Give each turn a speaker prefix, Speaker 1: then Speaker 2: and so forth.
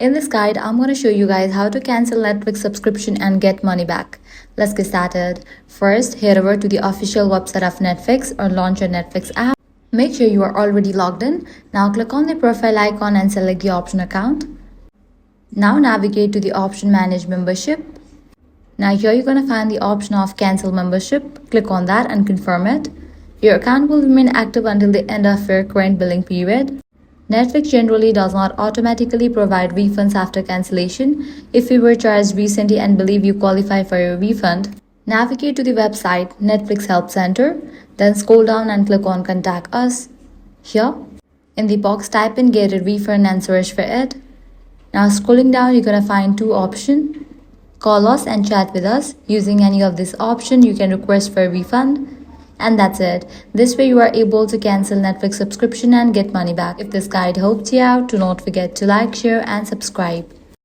Speaker 1: In this guide, I'm going to show you guys how to cancel Netflix subscription and get money back. Let's get started. First, head over to the official website of Netflix or launch your Netflix app. Make sure you are already logged in. Now click on the profile icon and select the option account. Now navigate to the option manage membership. Now here you're going to find the option of cancel membership. Click on that and confirm it. Your account will remain active until the end of your current billing period. Netflix generally does not automatically provide refunds after cancellation. If you were charged recently and believe you qualify for a refund, navigate to the website Netflix Help Center, then scroll down and click on Contact Us. Here, in the box type in Get a Refund and search for it. Now scrolling down, you're going to find two options. Call us and chat with us. Using any of this option, you can request for a refund. And that's it. This way you are able to cancel Netflix subscription and get money back. If this guide helped you out, do not forget to like, share and subscribe.